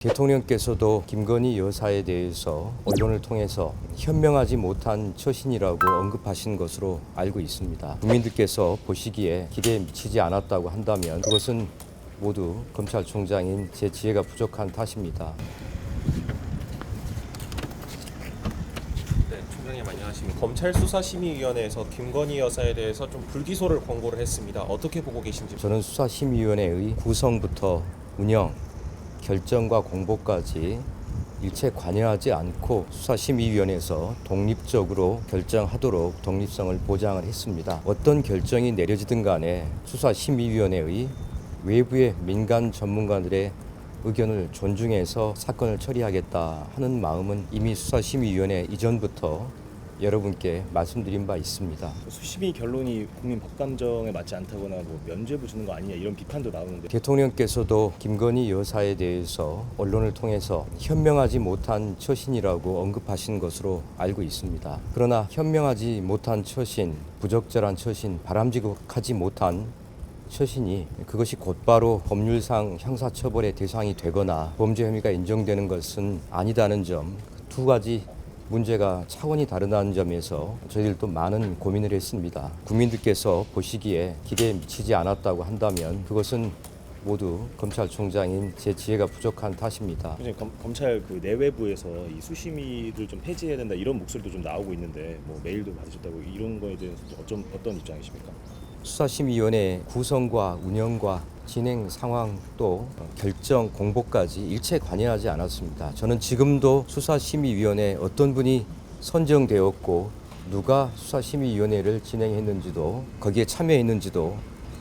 대통령께서도 김건희 여사에 대해서 언론을 통해서 현명하지 못한 처신이라고 언급하신 것으로 알고 있습니다. 국민들께서 보시기에 기대에 미치지 않았다고 한다면 그것은 모두 검찰총장인 제 지혜가 부족한 탓입니다. 네, 총장님 안녕하십니까. 검찰수사심의위원회에서 김건희 여사에 대해서 좀 불기소를 권고를 했습니다. 어떻게 보고 계신지. 저는 수사심의위원회의 구성부터 운영, 결정과 공보까지 일체 관여하지 않고 수사심의위원회에서 독립적으로 결정하도록 독립성을 보장을 했습니다. 어떤 결정이 내려지든 간에 수사심의위원회의 외부의 민간 전문가들의 의견을 존중해서 사건을 처리하겠다 하는 마음은 이미 수사심의위원회 이전부터 여러분께 말씀드린 바 있습니다. 수심이 결론이 국민 법감정에 맞지 않다거나 면죄부 주는 거 아니냐 이런 비판도 나오는데 대통령께서도 김건희 여사에 대해서 언론을 통해서 현명하지 못한 처신이라고 언급하신 것으로 알고 있습니다. 그러나 현명하지 못한 처신, 부적절한 처신, 바람직하지 못한 처신이 그것이 곧바로 법률상 형사처벌의 대상이 되거나 범죄 혐의가 인정되는 것은 아니다는 점, 두 가지 문제가 차원이 다르다는 점에서 저희들도 많은 고민을 했습니다. 국민들께서 보시기에 기대에 미치지 않았다고 한다면 그것은 모두 검찰총장인 제 지혜가 부족한 탓입니다. 검찰 그 내외부에서 이 수심위를 좀 폐지해야 된다 이런 목소리도 좀 나오고 있는데 메일도 받으셨다고 이런 거에 대해서 어떤 입장이십니까? 수사심의위원회 구성과 운영과 진행 상황 또 결정 공보까지 일체 관여하지 않았습니다. 저는 지금도 수사심의위원회 어떤 분이 선정되었고 누가 수사심의위원회를 진행했는지도 거기에 참여했는지도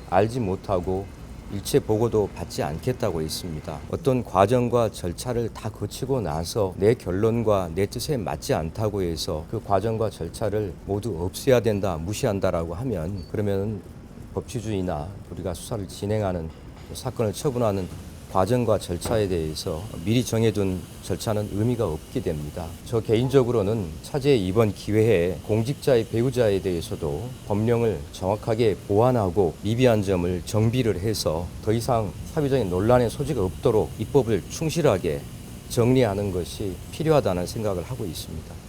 알지 못하고 일체 보고도 받지 않겠다고 했습니다. 어떤 과정과 절차를 다 거치고 나서 내 결론과 내 뜻에 맞지 않다고 해서 그 과정과 절차를 모두 없애야 된다, 무시한다라고 하면 그러면 법치주의나 우리가 수사를 진행하는 사건을 처분하는 과정과 절차에 대해서 미리 정해둔 절차는 의미가 없게 됩니다. 저 개인적으로는 차제의 이번 기회에 공직자의 배우자에 대해서도 법령을 정확하게 보완하고 미비한 점을 정비를 해서 더 이상 사회적인 논란의 소지가 없도록 입법을 충실하게 정리하는 것이 필요하다는 생각을 하고 있습니다.